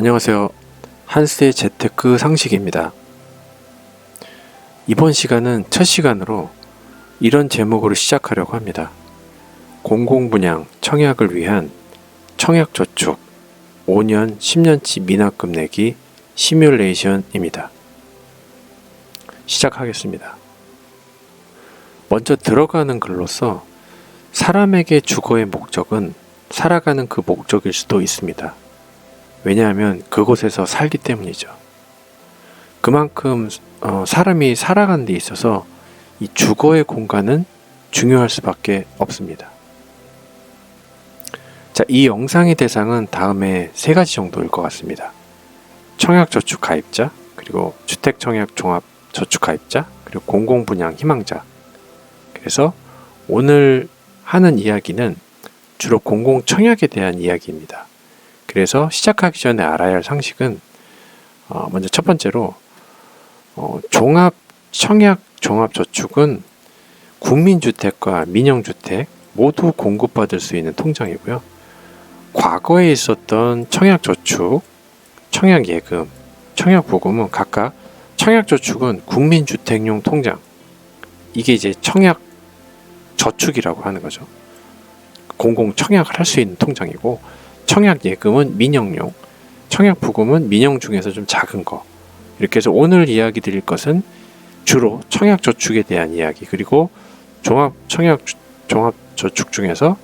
안녕하세요. 한스의 재테크 상식입니다. 이번 시간은 첫 시간으로 이런 제목으로 시작하려고 합니다. 공공분양 청약을 위한 청약저축 5년, 10년치 미납금 내기 시뮬레이션입니다. 시작하겠습니다. 먼저 들어가는 글로서 사람에게 주거의 목적은 살아가는 그 목적일 수도 있습니다. 왜냐하면 그곳에서 살기 때문이죠. 그만큼 사람이 살아가는 데 있어서 이 주거의 공간은 중요할 수밖에 없습니다. 자, 이 영상의 대상은 다음에 3가지 정도일 것 같습니다. 청약저축 가입자, 그리고 주택청약종합저축 가입자, 그리고 공공분양 희망자. 그래서 오늘 하는 이야기는 주로 공공청약에 대한 이야기입니다. 그래서 시작하기 전에 알아야 할 상식은 먼저 첫 번째로 종합청약종합저축은 국민주택과 민영주택 모두 공급받을 수 있는 통장이고요. 과거에 있었던 청약저축, 청약예금, 청약보금은 각각 청약저축은 국민주택용 통장, 이게 이제 청약저축이라고 하는 거죠. 공공청약을 할 수 있는 통장이고, 청약예금은 민영용, 청약부금은 민영 중에서 좀 작은 거. 이렇게 해서 오늘 이야기 드릴 것은 주로 청약저축에 대한 이야기, 그리고 종합저축 중에서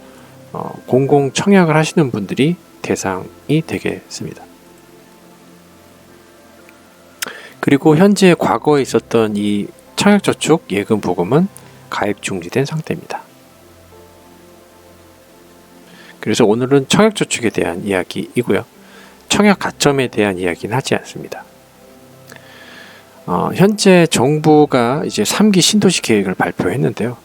공공청약을 하시는 분들이 대상이 되겠습니다. 그리고 현재 과거에 있었던 이 청약저축, 예금, 부금은 가입 중지된 상태입니다. 그래서 오늘은 청약저축에 대한 이야기이고요. 청약 가점에 대한 이야기는 하지 않습니다. 현재 정부가 이제 3기 신도시 계획을 발표했는데요.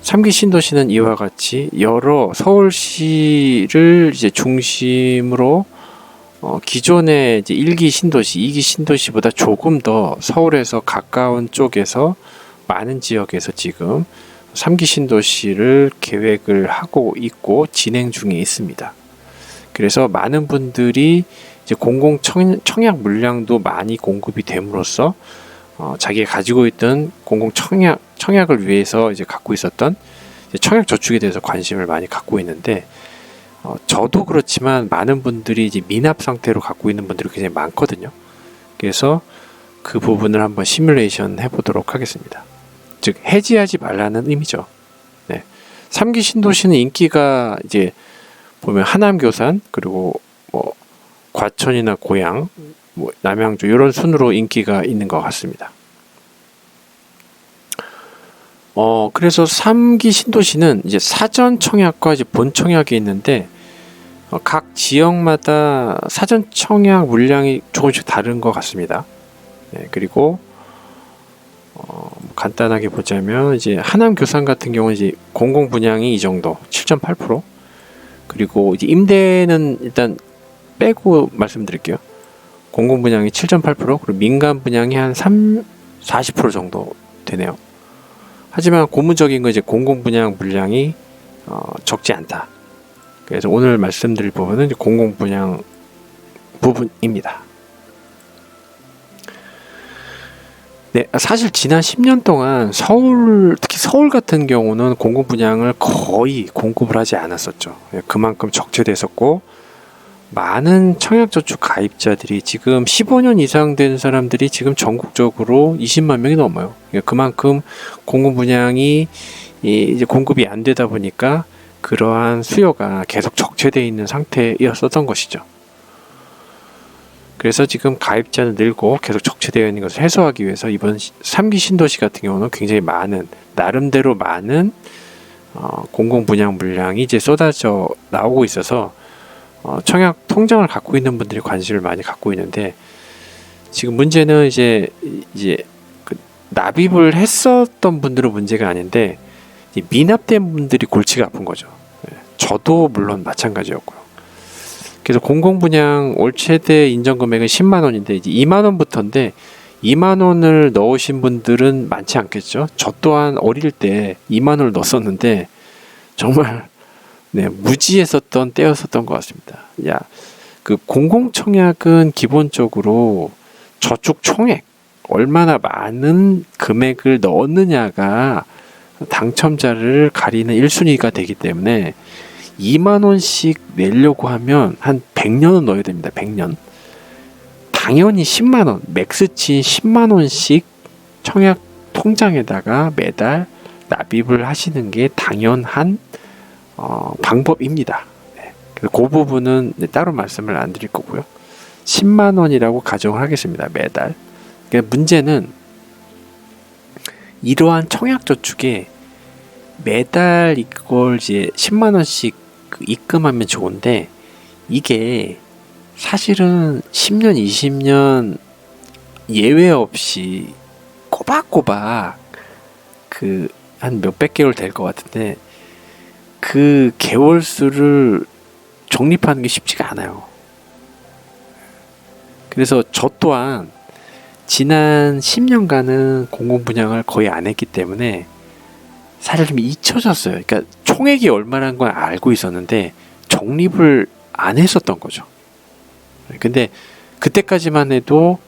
3기 신도시는 이와 같이 여러 서울시를 이제 중심으로 기존의 이제 1기 신도시, 2기 신도시보다 조금 더 서울에서 가까운 쪽에서 많은 지역에서 지금 3기 신도시를 계획을 하고 있고 진행 중에 있습니다. 그래서 많은 분들이 이제 공공청약 물량도 많이 공급이 됨으로써 자기가 가지고 있던 공공청약을 위해서 이제 갖고 있었던 이제 청약저축에 대해서 관심을 많이 갖고 있는데, 저도 그렇지만 많은 분들이 이제 미납 상태로 갖고 있는 분들이 굉장히 많거든요. 그래서 그 부분을 한번 시뮬레이션 해보도록 하겠습니다. 즉 해지하지 말라는 의미죠. 네. 3기 신도시는 인기가 이제 보면 하남, 교산, 그리고 뭐 과천이나 고양, 뭐 남양주 이런 순으로 인기가 있는 것 같습니다. 그래서 3기 신도시는 이제 사전 청약과 이제 본 청약이 있는데 각 지역마다 사전 청약 물량이 조금씩 다른 것 같습니다. 네, 그리고 간단하게 보자면 이제 하남 교산 같은 경우는 이제 공공 분양이 이 정도 7.8%, 그리고 이제 임대는 일단 빼고 말씀드릴게요. 공공 분양이 7.8%, 그리고 민간 분양이 한 40% 정도 되네요. 하지만 고무적인 건 이제 공공 분양 물량이 적지 않다. 그래서 오늘 말씀드릴 부분은 이제 공공 분양 부분입니다. 네, 사실 지난 10년 동안 특히 서울 같은 경우는 공공 분양을 거의 공급을 하지 않았었죠. 그만큼 적체됐었고, 많은 청약저축 가입자들이 지금 15년 이상 된 사람들이 지금 전국적으로 20만 명이 넘어요. 그만큼 공공 분양이 이제 공급이 안 되다 보니까 그러한 수요가 계속 적체되어 있는 상태였었던 것이죠. 그래서 지금 가입자는 늘고 계속 적체되어 있는 것을 해소하기 위해서 이번 3기 신도시 같은 경우는 굉장히 나름대로 많은 공공 분양 물량이 이제 쏟아져 나오고 있어서 청약 통장을 갖고 있는 분들이 관심을 많이 갖고 있는데, 지금 문제는 이제 그 납입을 했었던 분들은 문제가 아닌데 미납된 분들이 골치가 아픈 거죠. 저도 물론 마찬가지였고요. 그래서 공공분양 올 최대 인정금액은 10만 원인데 이제 2만 원부터인데 2만 원을 넣으신 분들은 많지 않겠죠. 저 또한 어릴 때 2만 원을 넣었었는데 정말 무지했었던 때였었던 것 같습니다. 그 공공청약은 기본적으로 저축 총액 얼마나 많은 금액을 넣었느냐가 당첨자를 가리는 1순위가 되기 때문에 2만 원씩 내려고 하면 한 100년은 넣어야 됩니다. 100년. 당연히 10만 원, 맥스치 10만 원씩 청약 통장에다가 매달 납입을 하시는 게 당연한 방법입니다. 네. 그래서 그 부분은 따로 말씀을 안 드릴 거고요. 10만 원이라고 가정을 하겠습니다. 매달. 그러니까 문제는 이러한 청약 저축에 매달 이걸 이제 10만 원씩 입금하면 좋은데 이게 사실은 10년, 20년 예외 없이 꼬박꼬박 그 한 몇백 개월 될 것 같은데 그 개월 수를 적립하는 게 쉽지가 않아요. 그래서 저 또한 지난 10년간은 공공분양을 거의 안 했기 때문에 사실 좀 잊혀졌어요. 그러니까 총액이 얼마라는 걸 알고 있었는데 적립을 안 했었던 거죠. 근데 그때까지만 해도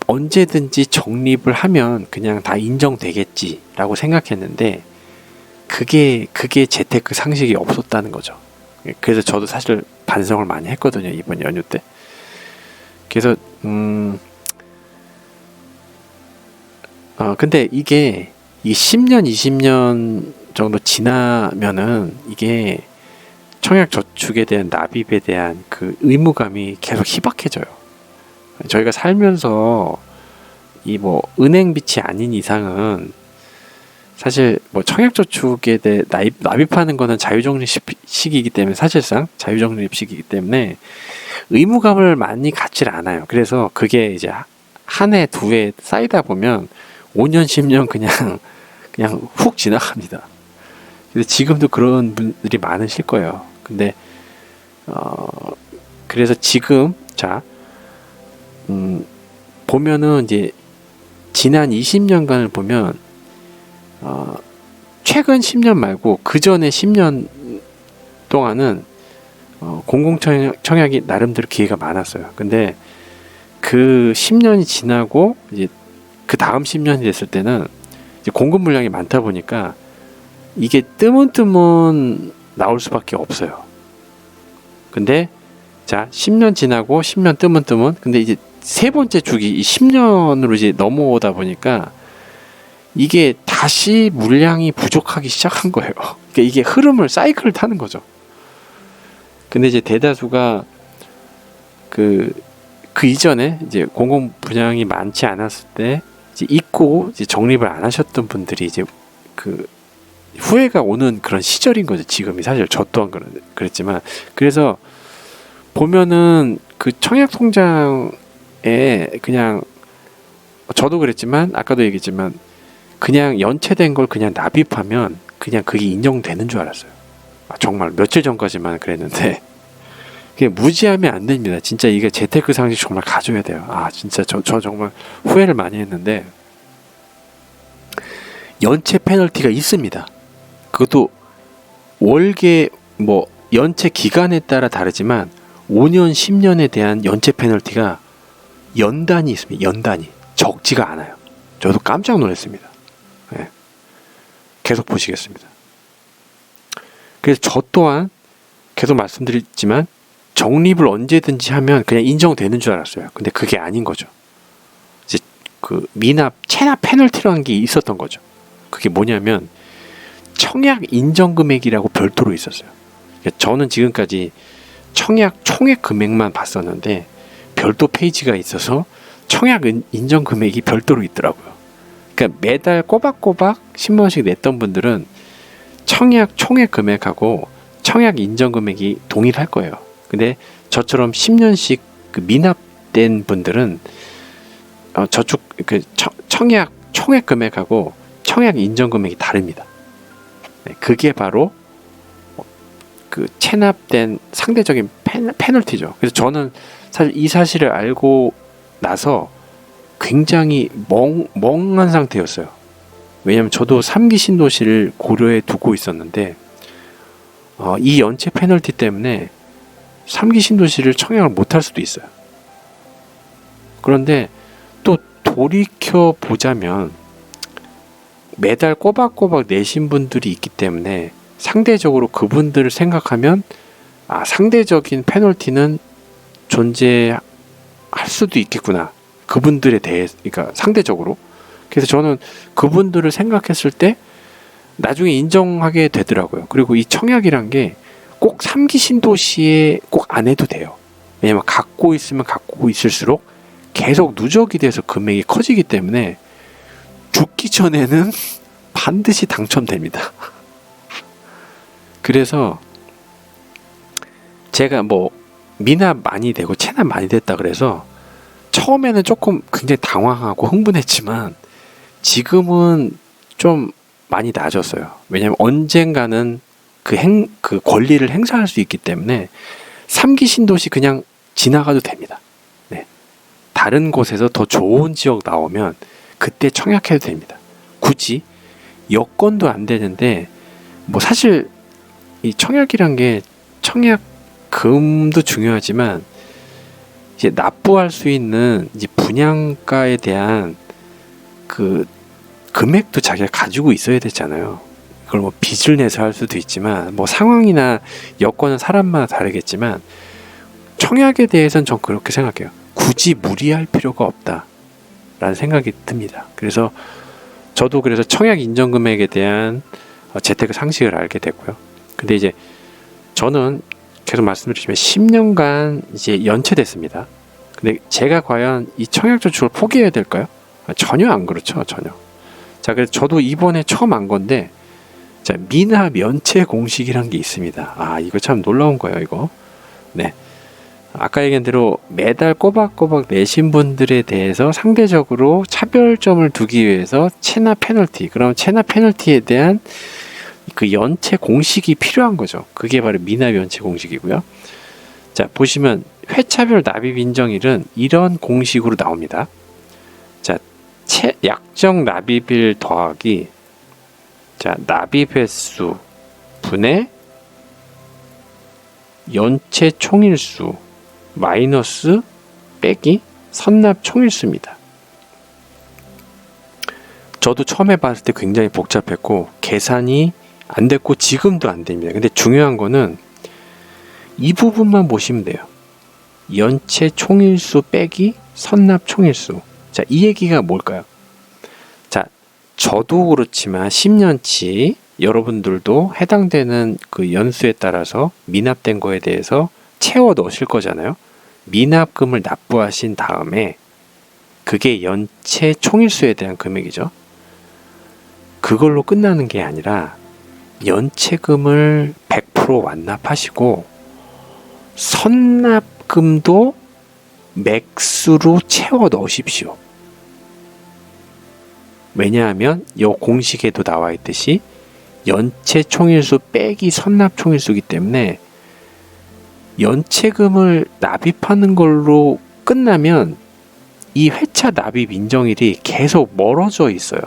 언제든지 적립을 하면 그냥 다 인정되겠지라고 생각했는데 그게 재테크 상식이 없었다는 거죠. 그래서 저도 사실 반성을 많이 했거든요. 이번 연휴 때. 그래서 근데 이게 이 10년, 20년 정도 지나면은 이게 청약 저축에 대한 납입에 대한 그 의무감이 계속 희박해져요. 저희가 살면서 이 뭐 은행 빚이 아닌 이상은 사실 뭐 청약 저축에 대해 납입하는 거는 자유적립식이기 때문에 사실상 자유적립식이기 때문에 의무감을 많이 갖질 않아요. 그래서 그게 이제 한 해, 두 해 쌓이다 보면 5년, 10년 그냥 훅 지나갑니다. 그래서 지금도 그런 분들이 많으실 거예요. 근데 그래서 지금 보면은 이제 지난 20년간을 보면 최근 10년 말고 그 전에 10년 동안은 공공청약이 나름대로 기회가 많았어요. 근데 그 10년이 지나고 이제 그 다음 10년이 됐을 때는 이제 공급 물량이 많다 보니까 이게 뜨문뜨문 나올 수밖에 없어요. 근데 10년 지나고 10년 뜨문뜨문 근데 이제 세 번째 주기 10년으로 이제 넘어오다 보니까 이게 다시 물량이 부족하기 시작한 거예요. 그러니까 이게 사이클을 타는 거죠. 근데 이제 대다수가 그 이전에 이제 공공 분양이 많지 않았을 때 이제 잊고 이제 적립을 안 하셨던 분들이 이제 그 후회가 오는 그런 시절인 거죠. 지금이 사실 저 또한 그랬지만 그래서 보면은 그 청약 통장에 그냥 저도 그랬지만 아까도 얘기했지만 그냥 연체된 걸 그냥 납입하면 그냥 그게 인정되는 줄 알았어요. 정말 며칠 전까지만 그랬는데 그게 무지하면 안 됩니다. 진짜 이게 재테크 상식 정말 가져야 돼요. 진짜 저 정말 후회를 많이 했는데 연체 페널티가 있습니다. 그것도 월계 뭐 연체 기간에 따라 다르지만 5년, 10년에 대한 연체 페널티가 연단이 있습니다. 연단이 적지가 않아요. 저도 깜짝 놀랐습니다. 네. 계속 보시겠습니다. 그래서 저 또한 계속 말씀드렸지만 적립을 언제든지 하면 그냥 인정되는 줄 알았어요. 근데 그게 아닌 거죠. 이제 그 체납 페널티라는 게 있었던 거죠. 그게 뭐냐면 청약 인정 금액이라고 별도로 있었어요. 그러니까 저는 지금까지 청약 총액 금액만 봤었는데 별도 페이지가 있어서 청약 인정 금액이 별도로 있더라고요. 그러니까 매달 꼬박꼬박 10만 원씩 냈던 분들은 청약 총액 금액하고 청약 인정 금액이 동일할 거예요. 근데 저처럼 10년씩 그 미납된 분들은 저축 청약 총액 금액하고 청약 인정 금액이 다릅니다. 네, 그게 바로 그 체납된 상대적인 페널티죠. 그래서 저는 사실 이 사실을 알고 나서 굉장히 멍한 상태였어요. 왜냐하면 저도 3기 신도시를 고려해 두고 있었는데 이 연체 페널티 때문에 3기 신도시를 청약을 못할 수도 있어요. 그런데 또 돌이켜 보자면 매달 꼬박꼬박 내신 분들이 있기 때문에 상대적으로 그분들을 생각하면 상대적인 페널티는 존재할 수도 있겠구나. 그분들에 대해, 그러니까 상대적으로. 그래서 저는 그분들을 생각했을 때 나중에 인정하게 되더라고요. 그리고 이 청약이란 게 꼭 3기 신도시에 꼭 안 해도 돼요. 왜냐면 갖고 있으면 갖고 있을수록 계속 누적이 돼서 금액이 커지기 때문에 죽기 전에는 반드시 당첨됩니다. 그래서 제가 미납 많이 되고 체납 많이 됐다 그래서 처음에는 조금 굉장히 당황하고 흥분했지만 지금은 좀 많이 나아졌어요. 왜냐하면 언젠가는 그 권리를 행사할 수 있기 때문에 3기 신도시 그냥 지나가도 됩니다. 네. 다른 곳에서 더 좋은 지역 나오면 그때 청약해도 됩니다. 굳이 여건도 안 되는데 사실 이 청약이란 게 청약금도 중요하지만 이제 납부할 수 있는 이제 분양가에 대한 그 금액도 자기가 가지고 있어야 되잖아요. 그걸 빚을 내서 할 수도 있지만 상황이나 여건은 사람마다 다르겠지만 청약에 대해서는 전 그렇게 생각해요. 굳이 무리할 필요가 없다라는 생각이 듭니다. 그래서 저도 청약 인정 금액에 대한 재테크 상식을 알게 됐고요. 근데 이제 저는 계속 말씀드리지만 10년간 이제 연체됐습니다. 근데 제가 과연 이 청약 저축을 포기해야 될까요? 전혀 안 그렇죠. 전혀. 자, 그래서 저도 이번에 처음 안 건데 자, 미납 연체 공식이란 게 있습니다. 이거 참 놀라운 거예요, 이거. 네. 아까 얘기한 대로 매달 꼬박꼬박 내신 분들에 대해서 상대적으로 차별점을 두기 위해서 체납 페널티, 그럼 체납 페널티에 대한 그 연체 공식이 필요한 거죠. 그게 바로 미납 연체 공식이고요. 자, 보시면 회차별 납입 인정일은 이런 공식으로 나옵니다. 자, 약정 납입일 더하기 납입 횟수 분의 연체 총일수 마이너스 빼기 선납 총일수입니다. 저도 처음 해봤을 때 굉장히 복잡했고 계산이 안 됐고 지금도 안 됩니다. 근데 중요한 거는 이 부분만 보시면 돼요. 연체 총일수 빼기 선납 총일수. 자, 이 얘기가 뭘까요? 자, 저도 그렇지만 10년치 여러분들도 해당되는 그 연수에 따라서 미납된 거에 대해서 채워 넣으실 거잖아요. 미납금을 납부하신 다음에 그게 연체 총일수에 대한 금액이죠. 그걸로 끝나는 게 아니라 연체금을 100% 완납하시고 선납금도 맥수로 채워 넣으십시오. 왜냐하면 이 공식에도 나와 있듯이 연체 총일수 빼기 선납 총일수이기 때문에 연체금을 납입하는 걸로 끝나면 이 회차 납입 인정일이 계속 멀어져 있어요.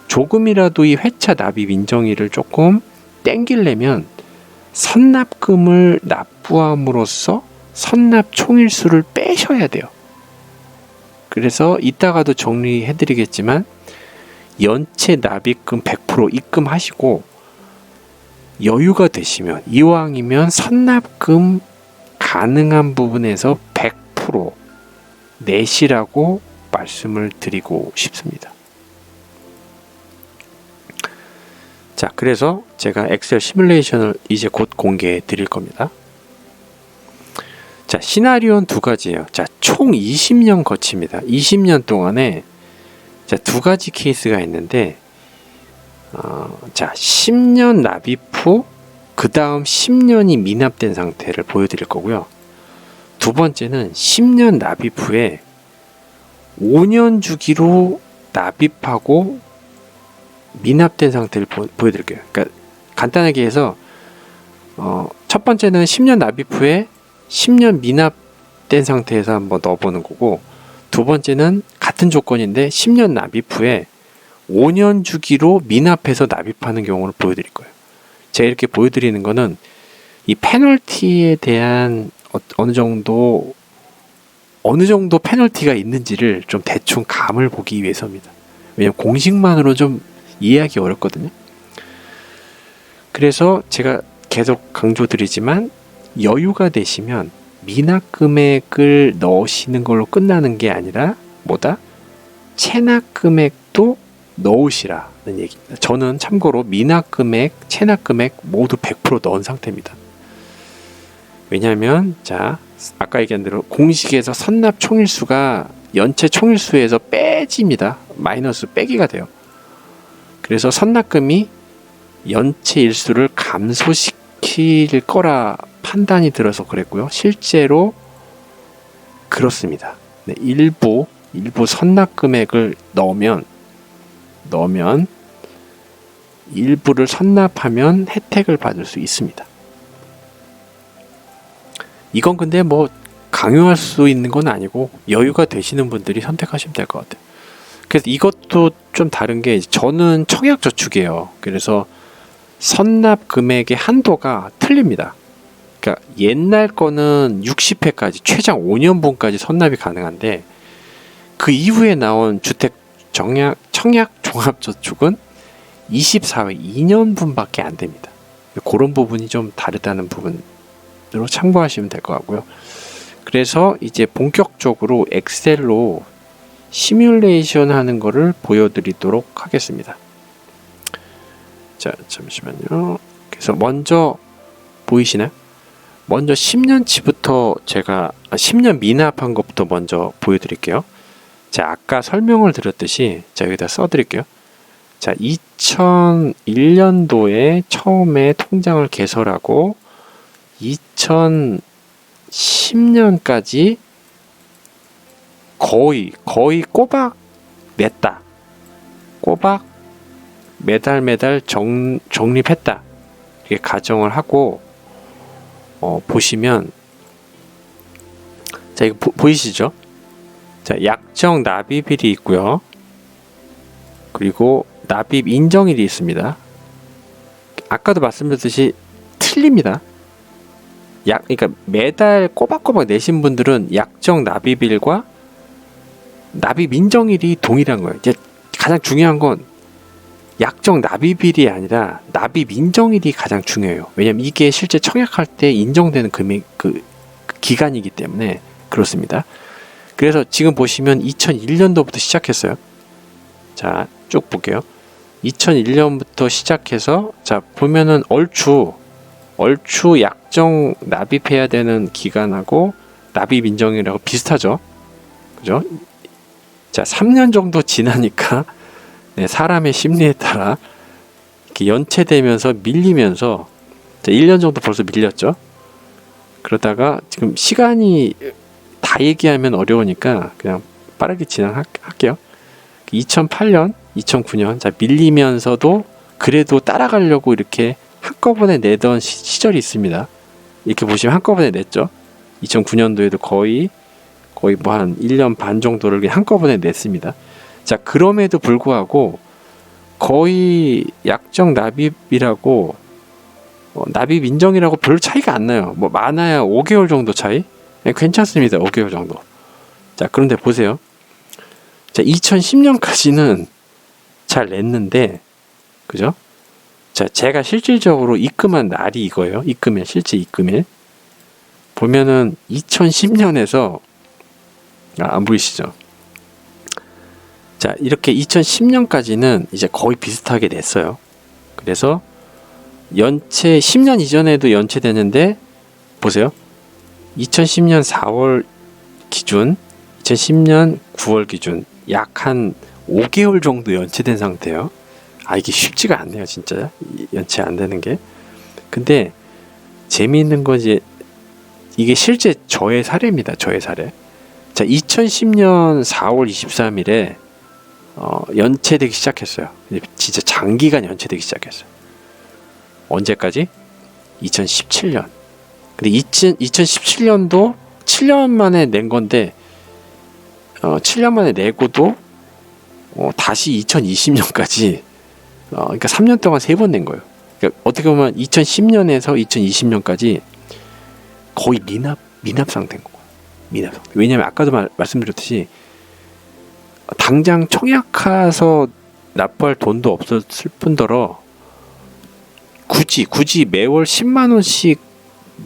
조금이라도 이 회차 납입 인정일을 조금 땡기려면 선납금을 납부함으로써 선납 총일수를 빼셔야 돼요. 그래서 이따가도 정리해드리겠지만 연체 납입금 100% 입금하시고 여유가 되시면 이왕이면 선납금 가능한 부분에서 100% 내시라고 말씀을 드리고 싶습니다. 자, 그래서 제가 엑셀 시뮬레이션을 이제 곧 공개해 드릴 겁니다. 자, 시나리오는 두 가지예요. 자, 총 20년 거칩니다. 20년 동안에 자, 두 가지 케이스가 있는데 자, 10년 납입 후 그 다음 10년이 미납된 상태를 보여드릴 거고요. 두 번째는 10년 납입 후에 5년 주기로 납입하고 미납된 상태를 보여드릴게요. 그러니까 간단하게 해서 첫 번째는 10년 납입 후에 10년 미납된 상태에서 한번 넣어보는 거고, 두 번째는 같은 조건인데 10년 납입 후에 5년 주기로 미납해서 납입하는 경우를 보여드릴 거예요. 제가 이렇게 보여드리는 거는 이 페널티에 대한 어느 정도 페널티가 있는지를 좀 대충 감을 보기 위해서입니다. 왜냐면 공식만으로 좀 이해하기 어렵거든요. 그래서 제가 계속 강조드리지만 여유가 되시면 미납 금액을 넣으시는 걸로 끝나는 게 아니라 체납 금액도 넣으시라는 얘기입니다. 저는 참고로 미납 금액, 체납 금액 모두 100% 넣은 상태입니다. 왜냐하면 아까 얘기한 대로 공식에서 선납 총일수가 연체 총일수에서 빼집니다. 마이너스 빼기가 돼요. 그래서 선납금이 연체 일수를 감소시킬 거라 판단이 들어서 그랬고요. 실제로 그렇습니다. 네, 일부 선납 금액을 넣으면 일부를 선납하면 혜택을 받을 수 있습니다. 이건 근데 강요할 수 있는 건 아니고 여유가 되시는 분들이 선택하시면 될 것 같아요. 그래서 이것도 좀 다른 게 저는 청약저축이에요. 그래서 선납 금액의 한도가 틀립니다. 그러니까 옛날 거는 60회까지 최장 5년분까지 선납이 가능한데 그 이후에 나온 주택 청약 종합저축은 24회 2년분밖에 안 됩니다. 그런 부분이 좀 다르다는 부분으로 참고하시면 될 것 같고요. 그래서 이제 본격적으로 엑셀로 시뮬레이션 하는 거를 보여드리도록 하겠습니다. 자, 잠시만요. 그래서 먼저 보이시나요? 먼저 10년치부터 제가 10년 미납한 것부터 먼저 보여드릴게요. 자, 아까 설명을 드렸듯이 여기다 써드릴게요. 자, 2001년도에 처음에 통장을 개설하고 2010년까지 거의 꼬박 냈다. 꼬박 매달 적립했다. 이렇게 가정을 하고 보시면 자, 이거 보이시죠? 자, 약정 납입일이 있고요. 그리고 납입 인정일이 있습니다. 아까도 말씀드렸듯이 틀립니다. 그러니까 매달 꼬박꼬박 내신 분들은 약정 납입일과 납입 인정일이 동일한 거예요. 이제 가장 중요한 건 약정 납입일이 아니라 납입 인정일이 가장 중요해요. 왜냐면 이게 실제 청약할 때 인정되는 금액 그 기간이기 때문에 그렇습니다. 그래서 지금 보시면 2001년도부터 시작했어요. 자, 쭉 볼게요. 2001년부터 시작해서 자, 보면은 얼추 약정 납입해야 되는 기간하고 납입 인정이라고 비슷하죠. 그죠? 자, 3년 정도 지나니까 사람의 심리에 따라 이렇게 연체되면서 밀리면서 자, 1년 정도 벌써 밀렸죠. 그러다가 지금 시간이 다 얘기하면 어려우니까 그냥 빠르게 진행할게요. 2008년, 2009년 자, 밀리면서도 그래도 따라가려고 이렇게 한꺼번에 내던 시절이 있습니다. 이렇게 보시면 한꺼번에 냈죠. 2009년도에도 거의 한 1년 반 정도를 그냥 한꺼번에 냈습니다. 자, 그럼에도 불구하고 거의 약정 납입이라고 납입 인정이라고 별 차이가 안 나요. 많아야 5개월 정도 차이? 괜찮습니다. 5개월 정도. 자, 그런데 보세요. 자, 2010년까지는 잘 냈는데, 그죠? 자, 제가 실질적으로 입금한 날이 이거예요. 실제 입금일. 보면은 2010년에서 안 보이시죠? 자, 이렇게 2010년까지는 이제 거의 비슷하게 냈어요. 그래서 연체 10년 이전에도 연체되는데 보세요. 2010년 4월 기준, 2010년 9월 기준 약 한 5개월 정도 연체된 상태예요. 이게 쉽지가 않네요, 진짜. 연체 안 되는 게. 근데 재미있는 건 이게 실제 저의 사례입니다. 저의 사례. 자, 2010년 4월 23일에 연체되기 시작했어요. 진짜 장기간 연체되기 시작했어요. 언제까지? 2017년. 근데 2017년도 7년 만에 낸 건데 7년 만에 내고도 다시 2020년까지 그러니까 3년 동안 3번 낸 거예요. 그러니까 어떻게 보면 2010년에서 2020년까지 거의 미납 상태인 거예요. 미납 상태. 왜냐하면 아까도 말씀드렸듯이 당장 청약 가서 납부할 돈도 없었을 뿐더러 굳이 매월 10만 원씩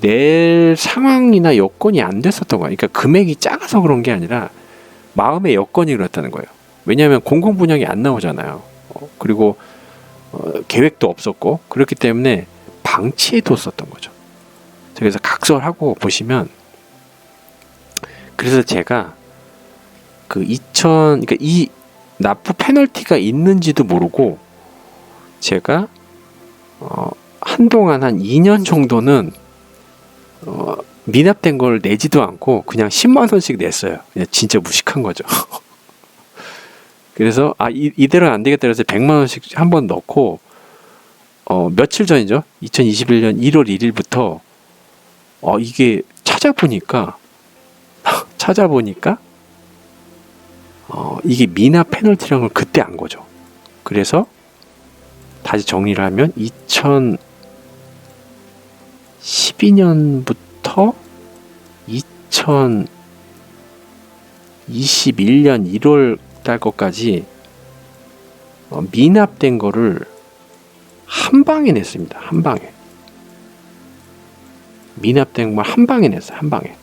낼 상황이나 여건이 안 됐었던 거야. 그러니까 금액이 작아서 그런 게 아니라 마음의 여건이 그렇다는 거예요. 왜냐하면 공공 분양이 안 나오잖아요. 그리고 계획도 없었고 그렇기 때문에 방치해뒀었던 거죠. 그래서 각설하고 보시면 그래서 제가 그러니까 이 납부 페널티가 있는지도 모르고 제가 한동안 한 2년 정도는 미납된 걸 내지도 않고 그냥 10만 원씩 냈어요. 그냥 진짜 무식한 거죠. 그래서 이대로는 안 되겠다 그래서 100만 원씩 한번 넣고 며칠 전이죠. 2021년 1월 1일부터 이게 찾아보니까 이게 미납 페널티라는 걸 그때 안 거죠. 그래서 다시 정리를 하면 2012년부터 2021년 1월 달 것까지 미납된 거를 한 방에 냈습니다. 한 방에. 미납된 걸 한 방에 냈어요. 한 방에.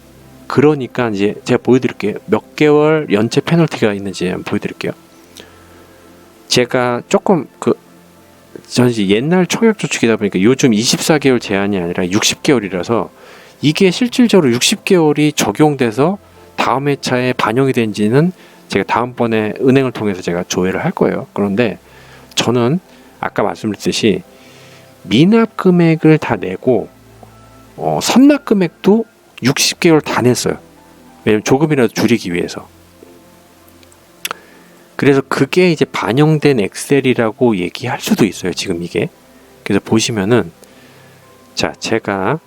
그러니까 이제 제가 보여드릴게요. 몇 개월 연체 페널티가 있는지 한번 보여드릴게요. 제가 조금 저는 이제 옛날 청약 저축이다 보니까 요즘 24개월 제한이 아니라 60개월이라서 이게 실질적으로 60개월이 적용돼서 다음 회차에 반영이 된지는 제가 다음번에 은행을 통해서 제가 조회를 할 거예요. 그런데 저는 아까 말씀드렸듯이 미납 금액을 다 내고 선납 금액도 60개월 다 냈어요. 왜냐면 조금이라도 줄이기 위해서. 그래서 그게 이제 반영된 엑셀이라고 얘기할 수도 있어요. 지금 이게. 그래서 보시면은 자, 제가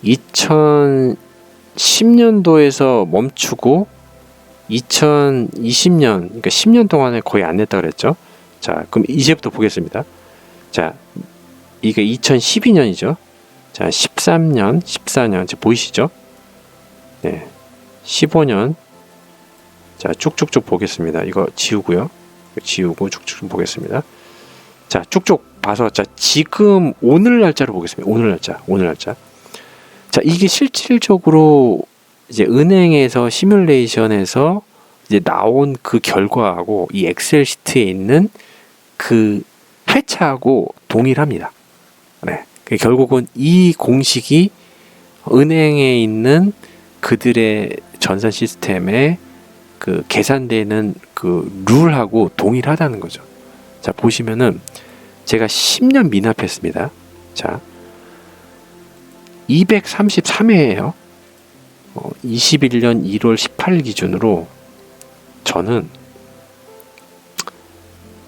2010년도에서 멈추고 2020년, 그러니까 10년 동안에 거의 안 냈다 그랬죠. 자, 그럼 이제부터 보겠습니다. 자, 이게 2012년이죠. 자, 13년, 14년, 지금 보이시죠? 네, 15년. 자, 쭉쭉쭉 보겠습니다. 이거 지우고요. 지우고 쭉쭉 보겠습니다. 자, 쭉쭉 봐서 자, 지금 오늘 날짜로 보겠습니다. 오늘 날짜. 자, 이게 실질적으로 이제 은행에서 시뮬레이션에서 이제 나온 그 결과하고 이 엑셀 시트에 있는 그 회차하고 동일합니다. 네. 결국은 이 공식이 은행에 있는 그들의 전산 시스템에 그 계산되는 그 룰하고 동일하다는 거죠. 자, 보시면은 제가 10년 미납했습니다. 자, 233회예요. 21년 1월 18일 기준으로 저는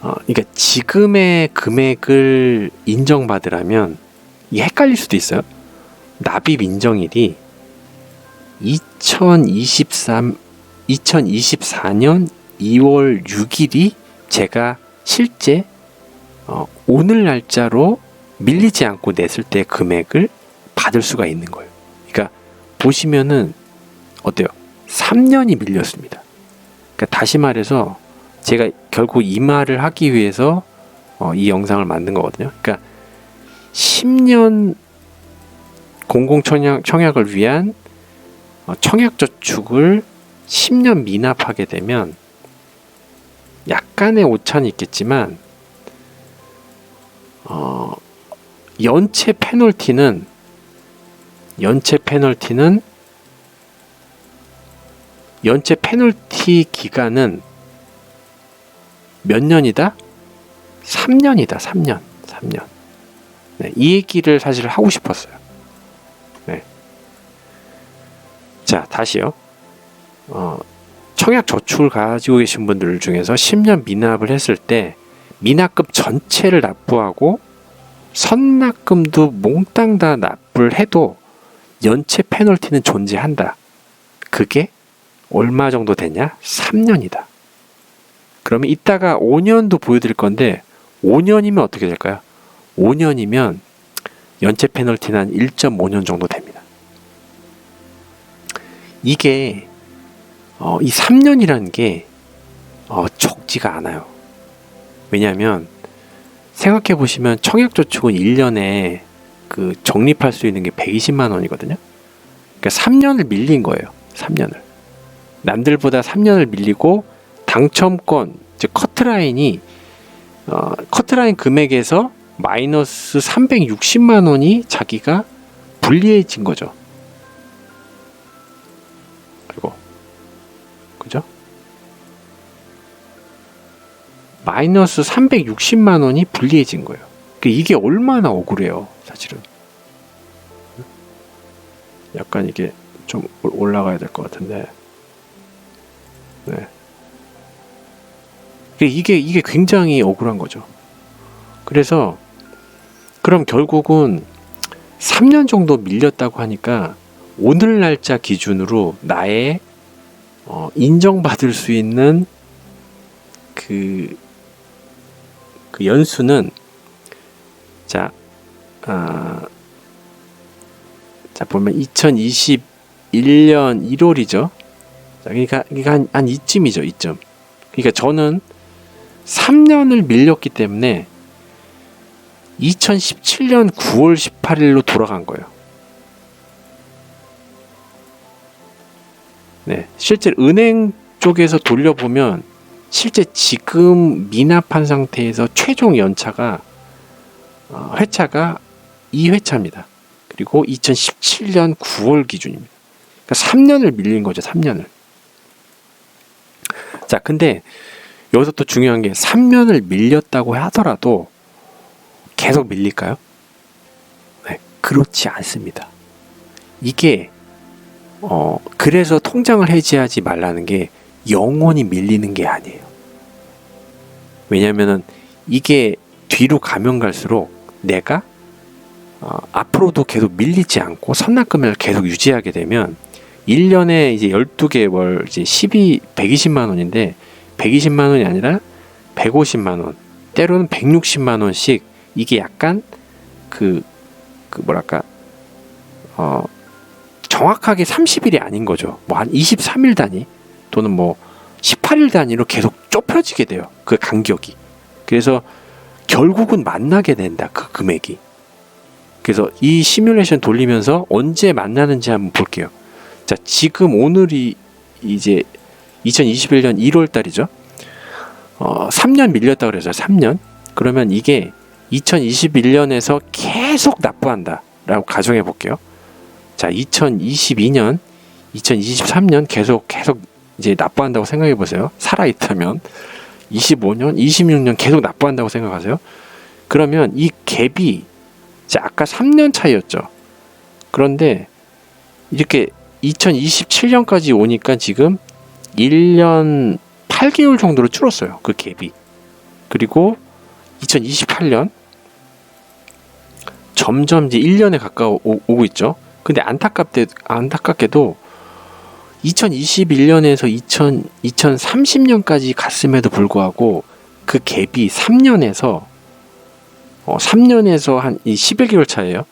그러니까 지금의 금액을 인정받으려면 이게 헷갈릴 수도 있어요. 납입 인정일이 2024년 2월 6일이 제가 실제 오늘 날짜로 밀리지 않고 냈을 때 금액을 받을 수가 있는 거예요. 그러니까 보시면은 어때요? 3년이 밀렸습니다. 그러니까 다시 말해서 제가 결국 이 말을 하기 위해서 이 영상을 만든 거거든요. 그러니까 10년 공공청약을 위한 청약저축을 10년 미납하게 되면 약간의 오차는 있겠지만 연체 페널티 기간은 몇 년이다? 3년이다. 3년. 네, 이 얘기를 사실 하고 싶었어요. 네. 자, 다시요. 청약 저축을 가지고 계신 분들 중에서 10년 미납을 했을 때 미납금 전체를 납부하고 선납금도 몽땅 다 납부를 해도 연체 페널티는 존재한다. 그게 얼마 정도 되냐? 3년이다. 그러면 이따가 5년도 보여드릴 건데 5년이면 어떻게 될까요? 5년이면 연체 페널티는 한 1.5년 정도 됩니다. 이게 이 3년이라는 게 적지가 않아요. 왜냐하면 생각해 보시면 청약저축은 1년에 그 적립할 수 있는 게 120만 원이거든요. 그러니까 3년을 밀린 거예요. 3년을. 남들보다 3년을 밀리고 당첨권, 즉 커트라인이 커트라인 금액에서 마이너스 360만 원이 자기가 불리해진 거죠. 그리고 그죠? 마이너스 360만 원이 불리해진 거예요. 그러니까 이게 얼마나 억울해요, 사실은. 약간 이게 좀 올라가야 될 것 같은데. 네. 이게 굉장히 억울한 거죠. 그래서 그럼 결국은 3년 정도 밀렸다고 하니까 오늘 날짜 기준으로 나의 인정받을 수 있는 그 연수는 자 보면 2021년 1월이죠. 그러니까 한 이쯤이죠, 이쯤. 그러니까 저는 3년을 밀렸기 때문에 2017년 9월 18일로 돌아간 거예요. 네, 실제 은행 쪽에서 돌려보면 실제 지금 미납한 상태에서 최종 연차가 회차가 2회차입니다. 그리고 2017년 9월 기준입니다. 그러니까 3년을 밀린 거죠, 3년을. 자, 근데 여기서 또 중요한 게 3년을 밀렸다고 하더라도 계속 밀릴까요? 네, 그렇지 않습니다. 이게 그래서 통장을 해지하지 말라는 게 영원히 밀리는 게 아니에요. 왜냐면은 이게 뒤로 가면 갈수록 내가 앞으로도 계속 밀리지 않고 선납금을 계속 유지하게 되면 1년에 이제 12개월 이제 120만 원인데 120만 원이 아니라 150만 원, 때로는 160만 원씩 이게 약간 뭐랄까 정확하게 30일이 아닌 거죠. 뭐 한 23일 단위 또는 뭐 18일 단위로 계속 좁혀지게 돼요. 그 간격이. 그래서 결국은 만나게 된다. 그 금액이. 그래서 이 시뮬레이션 돌리면서 언제 만나는지 한번 볼게요. 자, 지금 오늘이 이제 2021년 1월 달이죠. 3년 밀렸다 그래서 3년. 그러면 이게 2021년에서 계속 납부한다 라고 가정해 볼게요. 자, 2022년, 2023년 계속 이제 납부한다고 생각해 보세요. 살아있다면 25년, 26년 계속 납부한다고 생각하세요. 그러면 이 갭이 자, 아까 3년 차이였죠. 그런데 이렇게 2027년까지 오니까 지금 1년 8개월 정도로 줄었어요. 그 갭이. 그리고 2028년 점점 이제 1년에 가까워 오고 있죠. 근데 안타깝게도 2021년에서 2030년까지 갔음에도 불구하고 그 갭이 3년에서 한 11개월 차예요.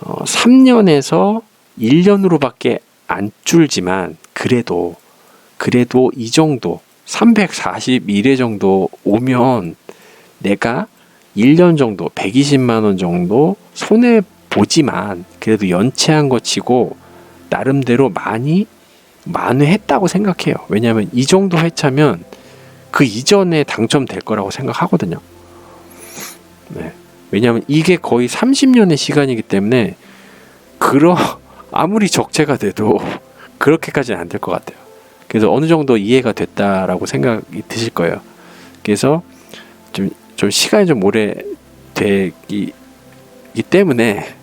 3년에서 1년으로밖에 안 줄지만 그래도 이 정도 341회 정도 오면 내가 1년 정도 120만 원 정도 손해 보지만 그래도 연체한 거 치고 나름대로 많이 만회했다고 생각해요. 왜냐하면 이 정도 회차면 그 이전에 당첨될 거라고 생각하거든요. 네. 왜냐하면 이게 거의 30년의 시간이기 때문에 아무리 적체가 돼도 그렇게까지는 안 될 것 같아요. 그래서 어느 정도 이해가 됐다라고 생각이 드실 거예요. 그래서 좀 시간이 좀 오래 되기 때문에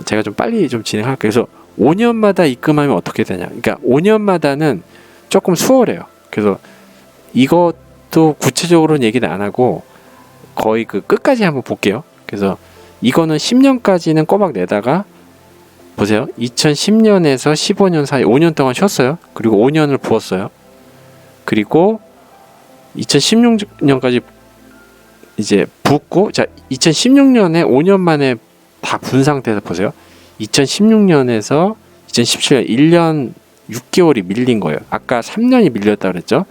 제가 좀 빨리 좀 진행할게요. 그래서 5년마다 입금하면 어떻게 되냐. 그러니까 5년마다는 조금 수월해요. 그래서 이것도 구체적으로는 얘기는 안 하고 거의 그 끝까지 한번 볼게요. 그래서 이거는 10년까지는 꼬박 내다가 보세요. 2010년에서 15년 사이 5년 동안 쉬었어요. 그리고 5년을 부었어요. 그리고 2016년까지 이제 붓고, 자, 2016년에 5년 만에 다 분 상태에서 보세요. 2016년에서 2017년 1년 6개월이 밀린 거예요. 아까 3년이 밀렸다 그랬죠.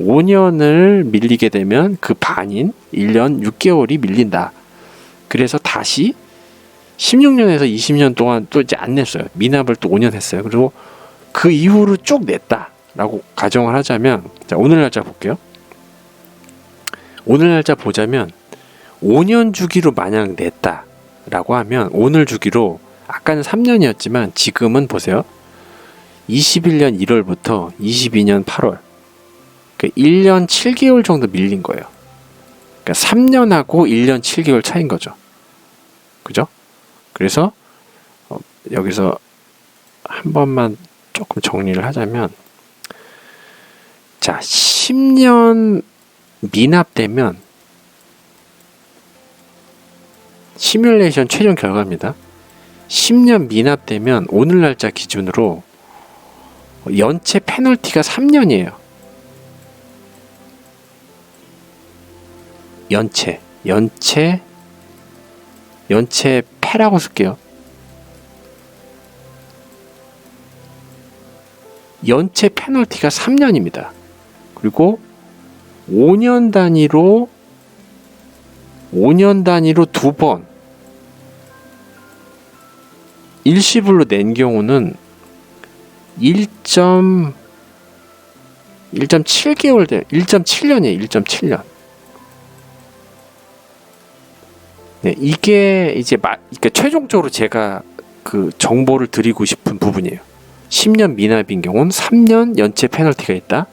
5년을 밀리게 되면 그 반인 1년 6개월이 밀린다. 그래서 다시 16년에서 20년 동안 또 이제 안 냈어요. 미납을 또 5년 했어요. 그리고 그 이후로 쭉 냈다라고 가정을 하자면, 자, 오늘 날짜 볼게요. 오늘 날짜 보자면 5년 주기로 만약 냈다라고 하면 오늘 주기로 아까는 3년이었지만 지금은 보세요. 21년 1월부터 22년 8월. 그러니까 1년 7개월 정도 밀린 거예요. 그러니까 3년하고 1년 7개월 차이인 거죠. 그죠? 그래서 여기서 한 번만 조금 정리를 하자면, 자, 10년 미납되면 시뮬레이션 최종 결과입니다. 10년 미납되면 오늘 날짜 기준으로 연체 페널티가 3년이에요. 연체 패라고 쓸게요. 연체 페널티가 3년입니다. 그리고 5년 단위로 2번 일시불로 낸 경우는 1.7개월 돼. 1.7년이에요. 1.7년. 네, 이게 이제 그러니까 최종적으로 제가 그 정보를 드리고 싶은 부분이에요. 10년 미납인 경우는 3년 연체 페널티가 있다.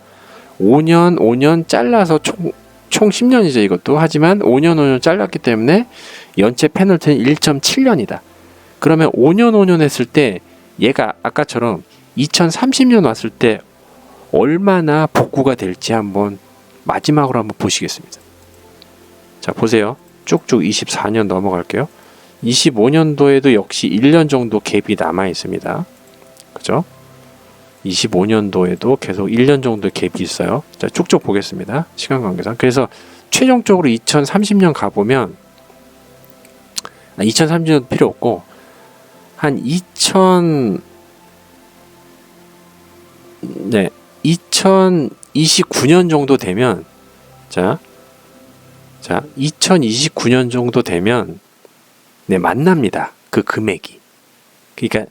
5년 잘라서 총 10년이죠, 이것도. 하지만 5년 잘랐기 때문에 연체 페널티는 1.7년이다. 그러면 5년 했을 때 얘가 아까처럼 2030년 왔을 때 얼마나 복구가 될지 한번 마지막으로 한번 보시겠습니다. 자, 보세요. 쭉쭉 24년 넘어갈게요. 25년도에도 역시 1년 정도 갭이 남아 있습니다. 그죠? 25년도에도 계속 1년 정도 갭이 있어요. 자, 쭉쭉 보겠습니다. 시간 관계상. 그래서 최종적으로 2030년 가보면 2030년 필요 없고 한 2029년 정도 되면, 자 2029년 정도 되면 만납니다. 그 금액이. 그러니까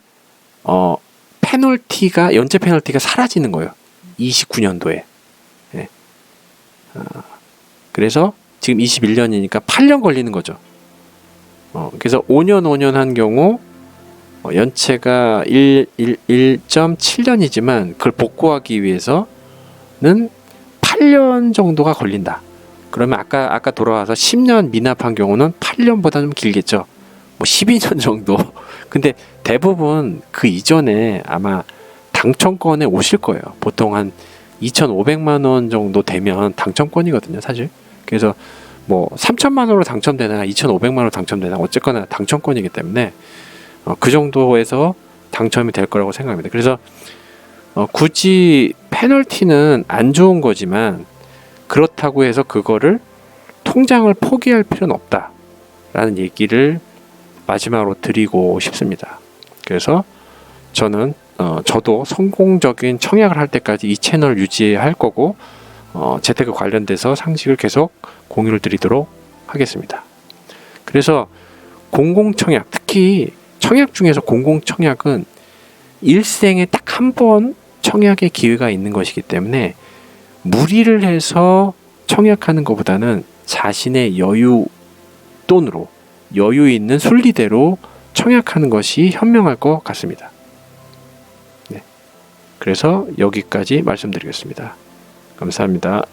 연체 페널티가 사라지는 거예요. 29년도에. 네. 그래서 지금 21년이니까 8년 걸리는 거죠. 그래서 5년 한 경우 연체가 1.7년이지만 그걸 복구하기 위해서는 8년 정도가 걸린다. 그러면 아까 돌아와서 10년 미납한 경우는 8년보다 좀 길겠죠. 뭐 12년 정도. 근데 대부분 그 이전에 아마 당첨권에 오실 거예요. 보통 한 2,500만 원 정도 되면 당첨권이거든요, 사실. 그래서 뭐 3천만 원으로 당첨되나 2,500만 원으로 당첨되나 어쨌거나 당첨권이기 때문에 그 정도에서 당첨이 될 거라고 생각합니다. 그래서 굳이 페널티는 안 좋은 거지만 그렇다고 해서 그거를 통장을 포기할 필요는 없다라는 얘기를 마지막으로 드리고 싶습니다. 그래서 저도 성공적인 청약을 할 때까지 이 채널 유지할 거고 재테크 관련돼서 상식을 계속 공유를 드리도록 하겠습니다. 그래서 공공청약, 특히 청약 중에서 공공청약은 일생에 딱 한 번 청약의 기회가 있는 것이기 때문에 무리를 해서 청약하는 것보다는 자신의 돈으로 여유 있는 순리대로 청약하는 것이 현명할 것 같습니다. 네. 그래서 여기까지 말씀드리겠습니다. 감사합니다.